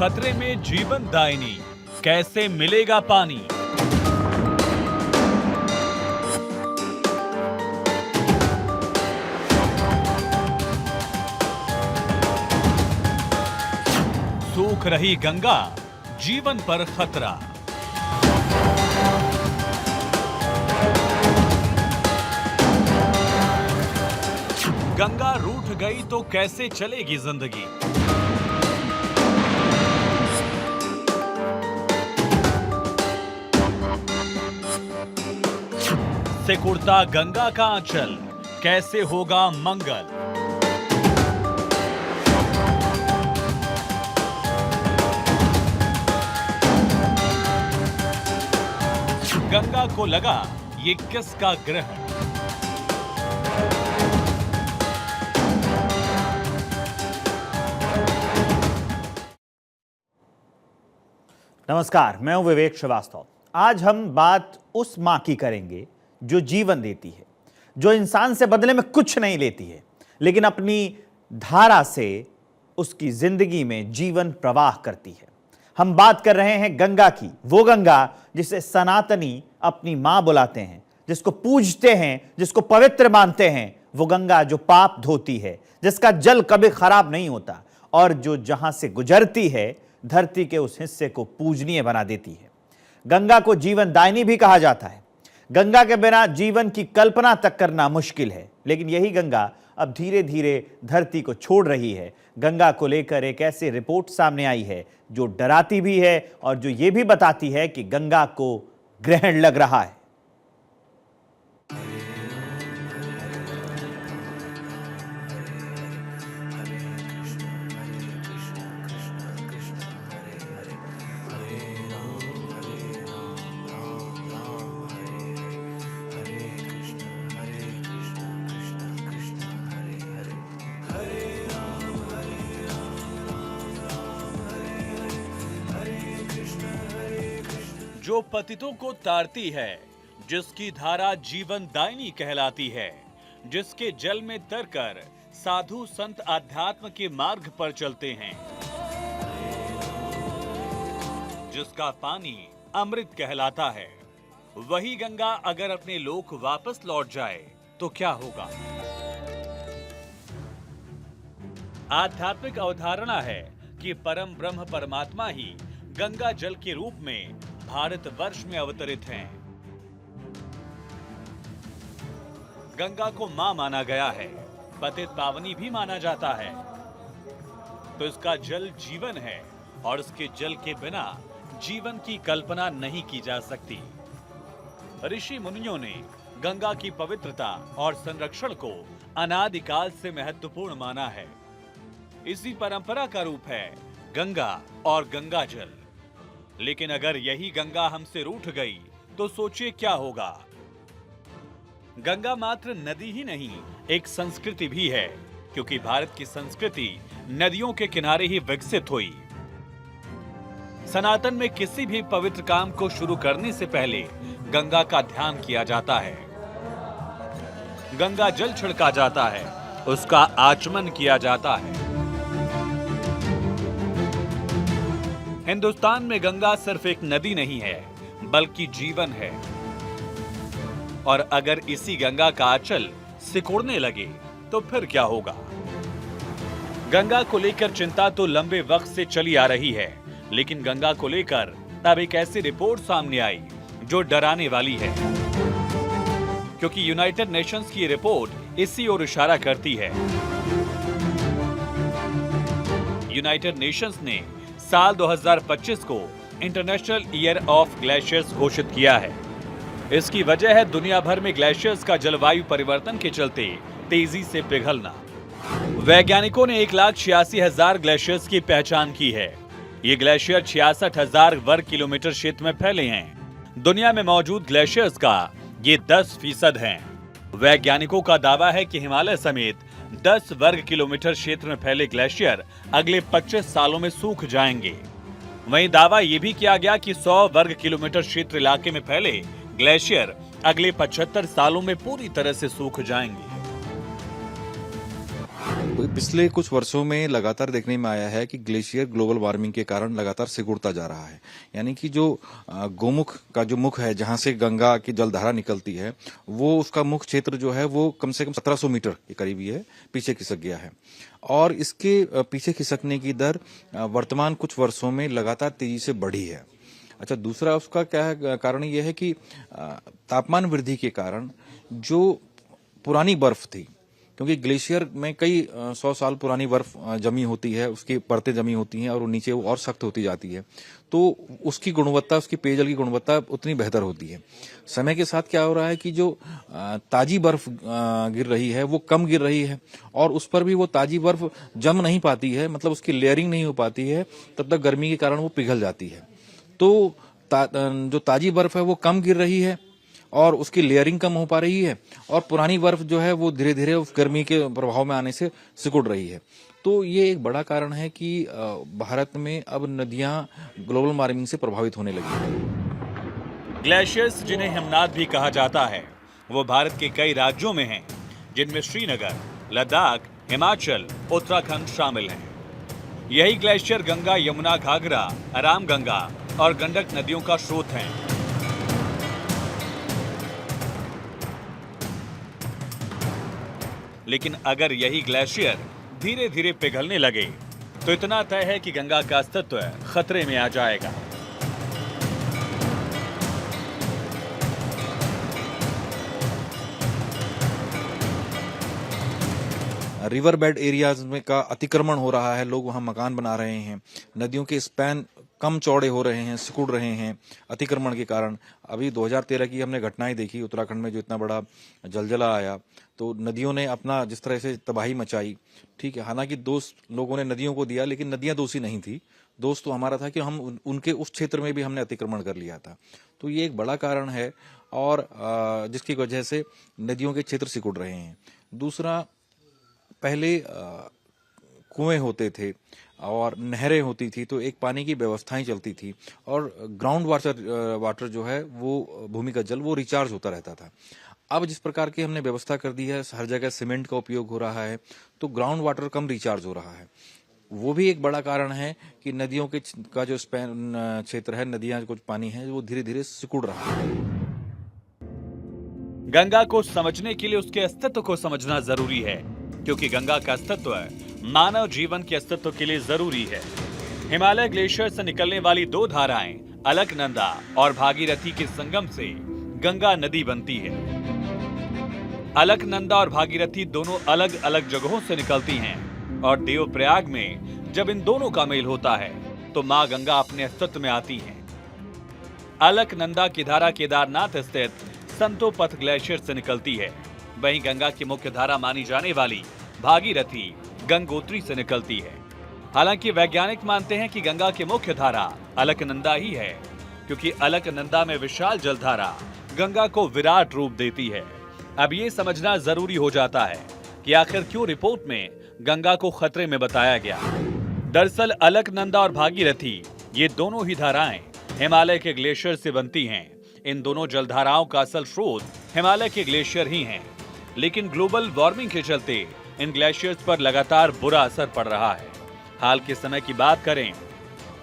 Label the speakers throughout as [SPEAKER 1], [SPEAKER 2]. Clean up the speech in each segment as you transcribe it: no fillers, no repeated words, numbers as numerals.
[SPEAKER 1] खतरे में जीवन दायिनी, कैसे मिलेगा पानी। सूख रही गंगा, जीवन पर खतरा। गंगा रूठ गई तो कैसे चलेगी जिंदगी। सिकुड़ता गंगा का आंचल, कैसे होगा मंगल। गंगा को लगा ये किसका ग्रहण।
[SPEAKER 2] नमस्कार, मैं हूं विवेक श्रीवास्तव। आज हम बात उस मां की करेंगे जो जीवन देती है, जो इंसान से बदले में कुछ नहीं लेती है, लेकिन अपनी धारा से उसकी जिंदगी में जीवन प्रवाह करती है। हम बात कर रहे हैं गंगा की, वो गंगा जिसे सनातनी अपनी मां बुलाते हैं, जिसको पूजते हैं, जिसको पवित्र मानते हैं। वो गंगा जो पाप धोती है, जिसका जल कभी खराब नहीं होता और जो जहां से गुजरती है धरती के उस हिस्से को पूजनीय बना देती है। गंगा को जीवन दायिनी भी कहा जाता है। गंगा के बिना जीवन की कल्पना तक करना मुश्किल है, लेकिन यही गंगा अब धीरे धीरे धरती को छोड़ रही है। गंगा को लेकर एक ऐसी रिपोर्ट सामने आई है जो डराती भी है और जो ये भी बताती है कि गंगा को ग्रहण लग रहा है।
[SPEAKER 1] जो पतितों को तारती है, जिसकी धारा जीवन दायिनी कहलाती है, जिसके जल में तरकर साधु संत आध्यात्म के मार्ग पर चलते हैं, जिसका पानी अमृत कहलाता है, वही गंगा अगर अपने लोक वापस लौट जाए तो क्या होगा। आध्यात्मिक अवधारणा है कि परम ब्रह्म परमात्मा ही गंगा जल के रूप में भारतवर्ष में अवतरित हैं। गंगा को मां माना गया है, पतित पावनी भी माना जाता है, तो इसका जल जीवन है और इसके जल के बिना जीवन की कल्पना नहीं की जा सकती। ऋषि मुनियों ने गंगा की पवित्रता और संरक्षण को अनादिकाल से महत्वपूर्ण माना है। इसी परंपरा का रूप है गंगा और गंगा जल। लेकिन अगर यही गंगा हमसे रूठ गई तो सोचिए क्या होगा। गंगा मात्र नदी ही नहीं, एक संस्कृति भी है, क्योंकि भारत की संस्कृति नदियों के किनारे ही विकसित हुई। सनातन में किसी भी पवित्र काम को शुरू करने से पहले गंगा का ध्यान किया जाता है, गंगा जल छिड़का जाता है, उसका आचमन किया जाता है। हिंदुस्तान में गंगा सिर्फ एक नदी नहीं है, बल्कि जीवन है। और अगर इसी गंगा का आंचल सिकुड़ने लगे तो फिर क्या होगा। गंगा को लेकर चिंता तो लंबे वक्त से चली आ रही है, लेकिन गंगा को लेकर अब एक ऐसी रिपोर्ट सामने आई जो डराने वाली है, क्योंकि यूनाइटेड नेशंस की रिपोर्ट इसी ओर इशारा करती है। यूनाइटेड नेशंस ने साल 2025 को इंटरनेशनल ईयर ऑफ ग्लेशियर्स घोषित किया है। इसकी वजह है दुनिया भर में ग्लेशियर्स का जलवायु परिवर्तन के चलते तेजी से पिघलना। वैज्ञानिकों ने 1,86,000 ग्लेशियर्स की पहचान की है। ये ग्लेशियर 66,000 वर्ग किलोमीटर क्षेत्र में फैले हैं। दुनिया में मौजूद ग्लेशियर्स का ये 10% हैं। वैज्ञानिकों का दावा है कि हिमालय समेत 10 वर्ग किलोमीटर क्षेत्र में फैले ग्लेशियर अगले 25 सालों में सूख जाएंगे। वहीं दावा यह भी किया गया कि 100 वर्ग किलोमीटर क्षेत्र इलाके में फैले ग्लेशियर अगले 75 सालों में पूरी तरह से सूख जाएंगे।
[SPEAKER 3] पिछले कुछ वर्षों में लगातार देखने में आया है कि ग्लेशियर ग्लोबल वार्मिंग के कारण लगातार सिकुड़ता जा रहा है। यानी कि जो गोमुख का जो मुख है, जहां से गंगा की जलधारा निकलती है, वो उसका मुख क्षेत्र जो है वो कम से कम 1700 मीटर के करीब ही है, पीछे खिसक गया है। और इसके पीछे खिसकने की दर वर्तमान कुछ वर्षों में लगातार तेजी से बढ़ी है। अच्छा, दूसरा उसका क्या है कारण, ये है कि तापमान वृद्धि के कारण जो पुरानी बर्फ थी, क्योंकि ग्लेशियर में कई 100 साल पुरानी बर्फ जमी होती है, उसकी परतें जमी होती हैं और वो नीचे वो और सख्त होती जाती है, तो उसकी गुणवत्ता, उसकी पेयजल की गुणवत्ता उतनी बेहतर होती है। समय के साथ क्या हो रहा है कि जो ताजी बर्फ गिर रही है वो कम गिर रही है, और उस पर भी वो ताजी बर्फ जम नहीं पाती है, मतलब उसकी लेयरिंग नहीं हो पाती है, तब तक गर्मी के कारण वो पिघल जाती है। तो जो ताजी बर्फ है वो कम गिर रही है और उसकी लेयरिंग कम हो पा रही है, और पुरानी बर्फ जो है वो धीरे धीरे उस गर्मी के प्रभाव में आने से सिकुड़ रही है। तो ये एक बड़ा कारण है कि भारत में अब नदियां ग्लोबल वार्मिंग से प्रभावित होने लगी हैं।
[SPEAKER 1] ग्लेशियर्स, जिन्हें हिमनाद भी कहा जाता है, वो भारत के कई राज्यों में हैं, जिनमें श्रीनगर, लद्दाख, हिमाचल, उत्तराखंड शामिल हैं। यही ग्लेशियर गंगा, यमुना, घाघरा, रामगंगा और गंडक नदियों का स्रोत हैं। लेकिन अगर यही ग्लेशियर धीरे धीरे पिघलने लगे तो इतना तय है कि गंगा का अस्तित्व खतरे में आ जाएगा।
[SPEAKER 3] रिवर बेड एरियाज में का अतिक्रमण हो रहा है, लोग वहां मकान बना रहे हैं, नदियों के स्पैन कम चौड़े हो रहे हैं, सिकुड़ रहे हैं अतिक्रमण के कारण। अभी 2013 की हमने घटनाएं देखी, उत्तराखंड में जो इतना बड़ा जलजला आया, तो नदियों ने अपना जिस तरह से तबाही मचाई, ठीक है। हालांकि दोष लोगों ने नदियों को दिया, लेकिन नदियां दोषी नहीं थी। दोष तो हमारा था कि हम उनके उस क्षेत्र में भी हमने अतिक्रमण कर लिया था। तो ये एक बड़ा कारण है, और जिसकी वजह से नदियों के क्षेत्र सिकुड़ रहे हैं। दूसरा, पहले कुएं होते थे और नहरें होती थी, तो एक पानी की व्यवस्थाएं चलती थी, और ग्राउंड वाटर जो है वो भूमिगत जल वो रिचार्ज होता रहता था। अब जिस प्रकार की हमने व्यवस्था कर दी है, हर जगह सीमेंट का उपयोग हो रहा है, तो ग्राउंड वाटर कम रिचार्ज हो रहा है। वो भी एक बड़ा कारण है कि नदियों के का जो स्पैन क्षेत्र है, नदियां कुछ पानी है, वो धीरे धीरे सिकुड़ रहा है।
[SPEAKER 1] गंगा को समझने के लिए उसके अस्तित्व को समझना जरूरी है, क्योंकि गंगा का अस्तित्व मानव जीवन के अस्तित्व के लिए जरूरी है। हिमालय ग्लेशियर से निकलने वाली दो धाराएं, अलकनंदा और भागीरथी के संगम से गंगा नदी बनती है। अलकनंदा और भागीरथी दोनों अलग अलग जगहों से निकलती हैं, और देवप्रयाग में जब इन दोनों का मेल होता है तो मां गंगा अपने अस्तित्व में आती हैं। अलकनंदा की धारा केदारनाथ स्थित संतोपथ ग्लेशियर से निकलती है, वहीं गंगा की मुख्य धारा मानी जाने वाली भागीरथी गंगोत्री से निकलती है। हालांकि वैज्ञानिक मानते हैं कि गंगा की मुख्य धारा अलकनंदा ही है, क्योंकि अलकनंदा में विशाल जलधारा गंगा को विराट रूप देती है। अब ये समझना जरूरी हो जाता है कि आखिर क्यों रिपोर्ट में गंगा को खतरे में बताया गया। दरअसल अलकनंदा और भागीरथी, ये दोनों ही धाराएं हिमालय के ग्लेशियर से बनती हैं। इन दोनों जलधाराओं का असल स्रोत हिमालय के ग्लेशियर ही हैं, लेकिन ग्लोबल वार्मिंग के चलते इन ग्लेशियर्स पर लगातार बुरा असर पड़ रहा है। हाल के समय की बात करें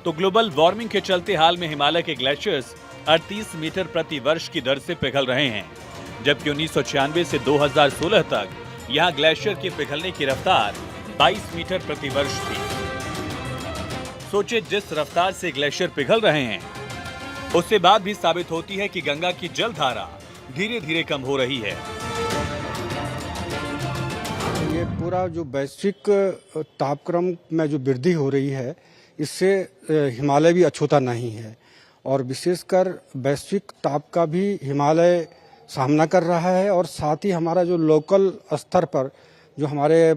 [SPEAKER 1] तो ग्लोबल वार्मिंग के चलते हाल में हिमालय के ग्लेशियर्स 38 मीटर प्रति वर्ष की दर से पिघल रहे हैं, जबकि 1996 से 2016 तक यहां ग्लेशियर के पिघलने की रफ्तार 22 मीटर प्रति वर्ष थी। सोचिए, जिस रफ्तार से ग्लेशियर पिघल रहे हैं, उससे बात भी साबित होती है कि गंगा की जलधारा धीरे धीरे कम हो रही है।
[SPEAKER 4] ये पूरा जो वैश्विक तापक्रम में जो वृद्धि हो रही है, इससे हिमालय भी अछूता नहीं है, और विशेषकर वैश्विक ताप का भी हिमालय सामना कर रहा है। और साथ ही हमारा जो लोकल स्तर पर जो हमारे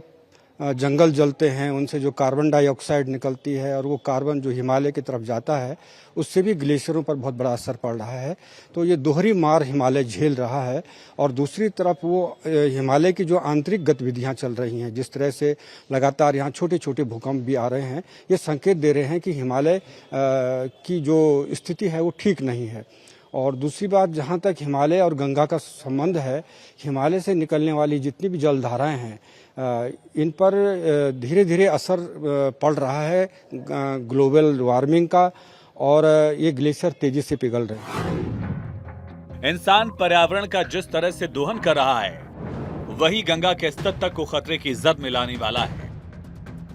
[SPEAKER 4] जंगल जलते हैं, उनसे जो कार्बन डाइऑक्साइड निकलती है, और वो कार्बन जो हिमालय की तरफ जाता है, उससे भी ग्लेशियरों पर बहुत बड़ा असर पड़ रहा है। तो ये दोहरी मार हिमालय झेल रहा है। और दूसरी तरफ वो हिमालय की जो आंतरिक गतिविधियां चल रही हैं, जिस तरह से लगातार यहाँ छोटे छोटे भूकंप भी आ रहे हैं, ये संकेत दे रहे हैं कि हिमालय की जो स्थिति है वो ठीक नहीं है। और दूसरी बात, जहाँ तक हिमालय और गंगा का संबंध है, हिमालय से निकलने वाली जितनी भी जलधाराएं हैं इन पर धीरे धीरे असर पड़ रहा है ग्लोबल वार्मिंग का, और ये ग्लेशियर तेजी से पिघल रहे हैं।
[SPEAKER 1] इंसान पर्यावरण का जिस तरह से दोहन कर रहा है, वही गंगा के स्तर तक को खतरे की जद में लाने वाला है।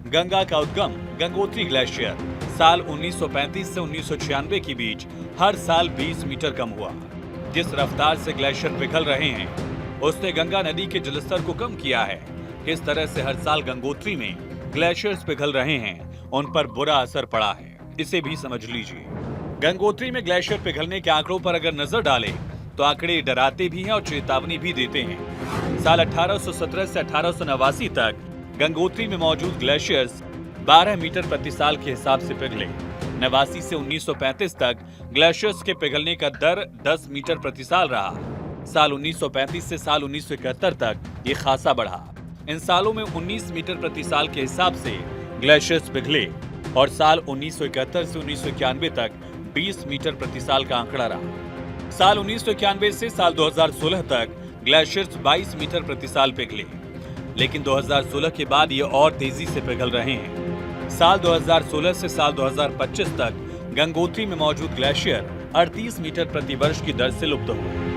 [SPEAKER 1] गंगा का उद्गम गंगोत्री ग्लेशियर साल 1935 से 1996 के बीच हर साल 20 मीटर कम हुआ। जिस रफ्तार से ग्लेशियर पिघल रहे हैं, उसने गंगा नदी के जलस्तर को कम किया है। किस तरह से हर साल गंगोत्री में ग्लेशियर्स पिघल रहे हैं, उन पर बुरा असर पड़ा है, इसे भी समझ लीजिए। गंगोत्री में ग्लेशियर पिघलने के आंकड़ों पर अगर नजर डालें तो आंकड़े डराते भी हैं और चेतावनी भी देते हैं। साल 1817 से 1889 तक गंगोत्री में मौजूद ग्लेशियर्स 12 मीटर प्रति साल के हिसाब से पिघले। 89 से 1935 तक ग्लेशियर्स के पिघलने का दर 10 मीटर प्रति साल रहा। साल 1935 से साल 1971 तक ये खासा बढ़ा। इन सालों में 19 मीटर प्रति साल के हिसाब से ग्लेशियर्स पिघले और साल 1971 से 1991 तक 20 मीटर प्रति साल का आंकड़ा रहा। साल 1991 से साल 2016 तक ग्लेशियर्स 22 मीटर प्रति साल पिघले, लेकिन 2016 के बाद ये और तेजी से पिघल रहे हैं। साल 2016 से साल 2025 तक गंगोत्री में मौजूद ग्लेशियर 38 मीटर प्रति वर्ष की दर से लुप्त हुए।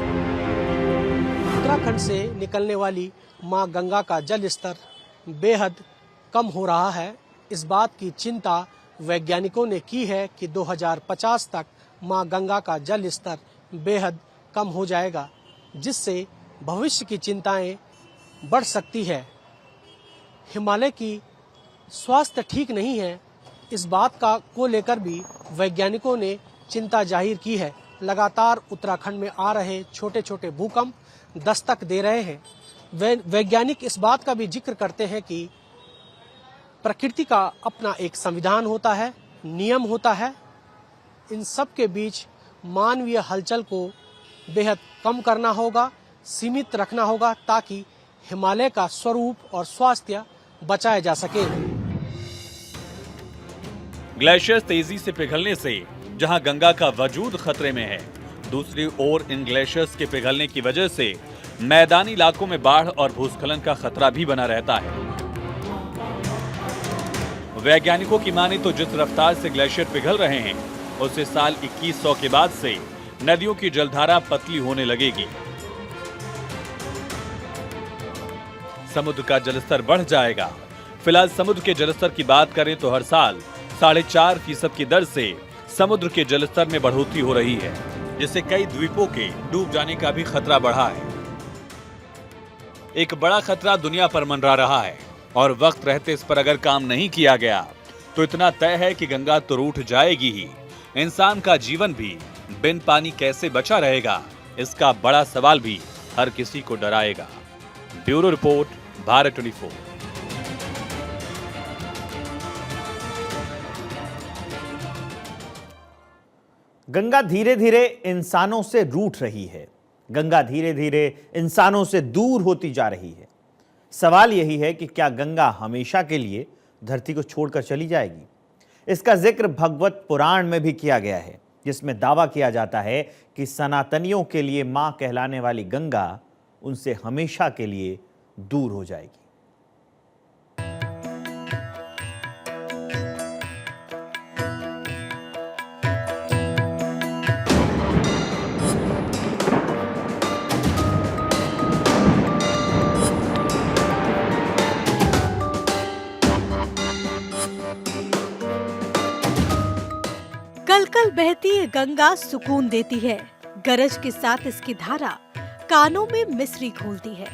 [SPEAKER 5] उत्तराखंड से निकलने वाली मां गंगा का जल स्तर बेहद कम हो रहा है। इस बात की चिंता वैज्ञानिकों ने की है कि 2050 तक मां गंगा का जल स्तर बेहद कम हो जाएगा, जिससे भविष्य की चिंताएं बढ़ सकती है। हिमालय की स्वास्थ्य ठीक नहीं है, इस बात को लेकर भी वैज्ञानिकों ने चिंता जाहिर की है। लगातार उत्तराखंड में आ रहे छोटे छोटे भूकंप दस्तक दे रहे हैं। वैज्ञानिक इस बात का भी जिक्र करते हैं कि प्रकृति का अपना एक संविधान होता है, नियम होता है। इन सब के बीच मानवीय हलचल को बेहद कम करना होगा, सीमित रखना होगा, ताकि हिमालय का स्वरूप और स्वास्थ्य बचाया जा सके।
[SPEAKER 1] ग्लेशियर्स तेजी से पिघलने से जहां गंगा का वजूद खतरे में है, दूसरी ओर इन ग्लेशियर्स के पिघलने की वजह से मैदानी इलाकों में बाढ़ और भूस्खलन का खतरा भी बना रहता है। वैज्ञानिकों की माने तो जिस रफ्तार से ग्लेशियर पिघल रहे हैं, उससे साल 2100 के बाद से नदियों की जलधारा पतली होने लगेगी। समुद्र का जलस्तर बढ़ जाएगा। फिलहाल समुद्र के जलस्तर की बात करें तो हर साल 4.5% की दर से समुद्र के जलस्तर में बढ़ोतरी हो रही है, जिससे कई द्वीपों के डूब जाने का भी खतरा बढ़ा है। एक बड़ा खतरा दुनिया पर मंडरा रहा है और वक्त रहते इस पर अगर काम नहीं किया गया तो इतना तय है कि गंगा तो रूठ जाएगी ही, इंसान का जीवन भी बिन पानी कैसे बचा रहेगा, इसका बड़ा सवाल भी हर किसी को डराएगा। Bureau report, Bharat 24।
[SPEAKER 2] गंगा धीरे धीरे इंसानों से रूठ रही है। गंगा धीरे धीरे इंसानों से दूर होती जा रही है। सवाल यही है कि क्या गंगा हमेशा के लिए धरती को छोड़कर चली जाएगी? इसका जिक्र भगवत पुराण में भी किया गया है, जिसमें दावा किया जाता है कि सनातनियों के लिए मां कहलाने वाली गंगा उनसे हमेशा के लिए दूर हो जाएगी।
[SPEAKER 6] कल बहती ये गंगा सुकून देती है। गरज के साथ इसकी धारा कानों में मिश्री घोलती है।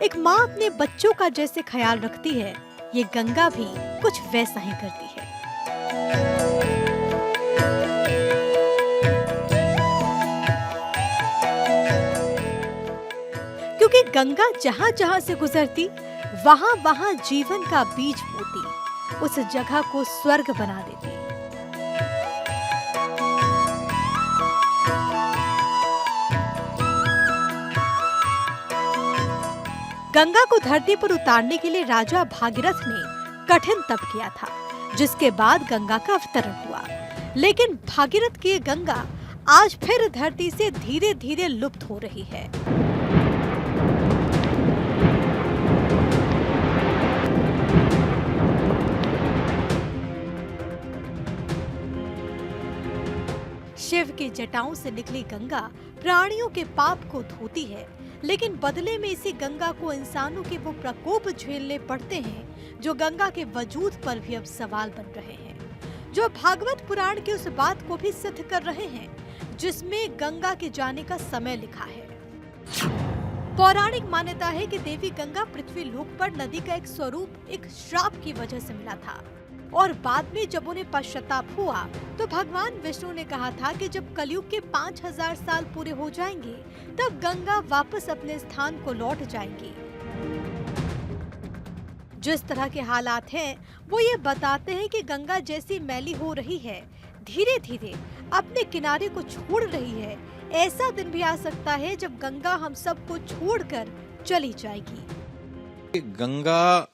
[SPEAKER 6] एक माँ अपने बच्चों का जैसे ख्याल रखती है, ये गंगा भी कुछ वैसा ही करती है। क्योंकि गंगा जहाँ जहाँ से गुजरती, वहाँ वहाँ जीवन का बीज बोती, उस जगह को स्वर्ग बना देती। गंगा को धरती पर उतारने के लिए राजा भागीरथ ने कठिन तप किया था, जिसके बाद गंगा का अवतरण हुआ। लेकिन भागीरथ की गंगा आज फिर धरती से धीरे धीरे लुप्त हो रही है। शिव की जटाओं से निकली गंगा प्राणियों के पाप को धोती है, लेकिन बदले में इसी गंगा को इंसानों के वो प्रकोप झेलने पड़ते हैं जो गंगा के वजूद पर भी अब सवाल बन रहे हैं, जो भागवत पुराण की उस बात को भी सिद्ध कर रहे हैं जिसमें गंगा के जाने का समय लिखा है। पौराणिक मान्यता है कि देवी गंगा पृथ्वी लोक पर नदी का एक स्वरूप एक श्राप की वजह से मिला था और बाद में जब उन्हें पश्चाताप हुआ तो भगवान विष्णु ने कहा था कि जब कलयुग के 5000 साल पूरे हो जाएंगे तब गंगा वापस अपने स्थान को लौट जाएंगी। जिस तरह के हालात हैं वो ये बताते हैं कि गंगा जैसी मैली हो रही है, धीरे धीरे अपने किनारे को छोड़ रही है। ऐसा दिन भी आ सकता है जब गंगा हम सबको छोड़कर चली जाएगी।
[SPEAKER 3] गंगा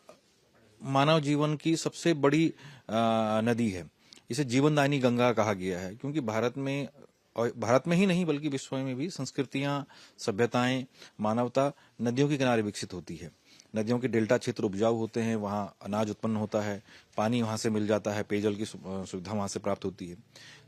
[SPEAKER 3] मानव जीवन की सबसे बड़ी नदी है। इसे जीवनदायिनी गंगा कहा गया है क्योंकि भारत में ही नहीं बल्कि विश्व में भी संस्कृतियां, सभ्यताएं, मानवता नदियों के किनारे विकसित होती है। नदियों के डेल्टा क्षेत्र उपजाऊ होते हैं, वहां अनाज उत्पन्न होता है, पानी वहां से मिल जाता है, पेयजल की सुविधा वहां से प्राप्त होती है।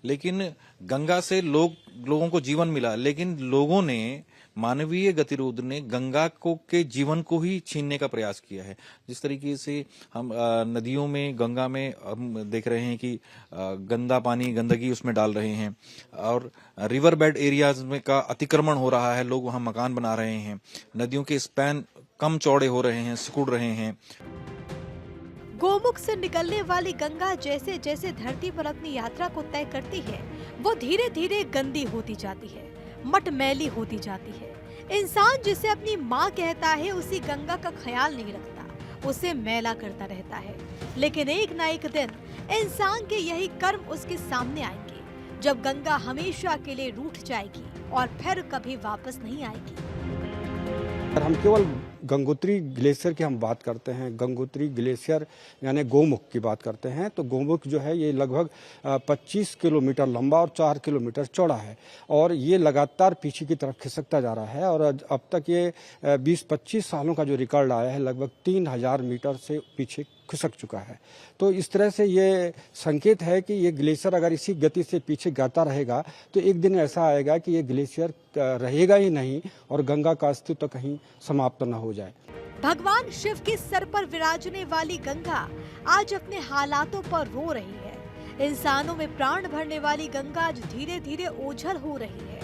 [SPEAKER 3] लेकिन गंगा से लोगों को जीवन मिला, लेकिन लोगों ने, मानवीय गतिरोध ने गंगा के जीवन को ही छीनने का प्रयास किया है। जिस तरीके से हम नदियों में, गंगा में हम देख रहे हैं कि गंदा पानी, गंदगी उसमें डाल रहे हैं और रिवर बेड एरियाज में का अतिक्रमण हो रहा है, लोग वहां मकान बना रहे हैं, नदियों के स्पैन कम चौड़े हो रहे हैं, सिकुड़ रहे हैं।
[SPEAKER 6] गोमुख से निकलने वाली गंगा जैसे जैसे धरती पर अपनी यात्रा को तय करती है वो धीरे धीरे गंदी होती जाती है, मटमैली होती जाती है। इंसान जिसे अपनी माँ कहता है उसी गंगा का ख्याल नहीं रखता, उसे मैला करता रहता है। लेकिन एक न एक दिन इंसान के यही कर्म उसके सामने आएंगे जब गंगा हमेशा के लिए रूठ जाएगी और फिर कभी वापस नहीं आएगी।
[SPEAKER 4] हम केवल गंगोत्री ग्लेशियर की हम बात करते हैं, गंगोत्री ग्लेशियर यानी गोमुख की बात करते हैं, तो गोमुख जो है ये लगभग 25 किलोमीटर लंबा और 4 किलोमीटर चौड़ा है और ये लगातार पीछे की तरफ खिसकता जा रहा है और अब तक ये 20-25 सालों का जो रिकॉर्ड आया है लगभग 3000 मीटर से पीछे खिसक चुका है। तो इस तरह से ये संकेत है कि ये ग्लेशियर अगर इसी गति से पीछे गाता रहेगा तो एक दिन ऐसा आएगा कि ये ग्लेशियर रहेगा ही नहीं और गंगा का अस्तित्व कहीं समाप्त न हो जाए।
[SPEAKER 6] भगवान शिव के सर पर विराजने वाली गंगा आज अपने हालातों पर रो रही है। इंसानों में प्राण भरने वाली गंगा आज धीरे धीरे ओझल हो रही है।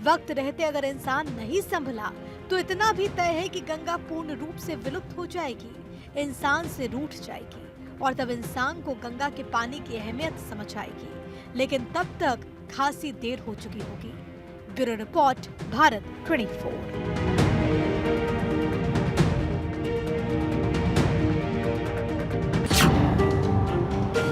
[SPEAKER 6] वक्त रहते अगर इंसान नहीं संभला तो इतना भी तय है कि गंगा पूर्ण रूप से विलुप्त हो जाएगी, इंसान से रूठ जाएगी और तब इंसान को गंगा के पानी की अहमियत समझ आएगी। लेकिन तब तक खासी देर हो चुकी होगी। Bureau report, Bharat 24।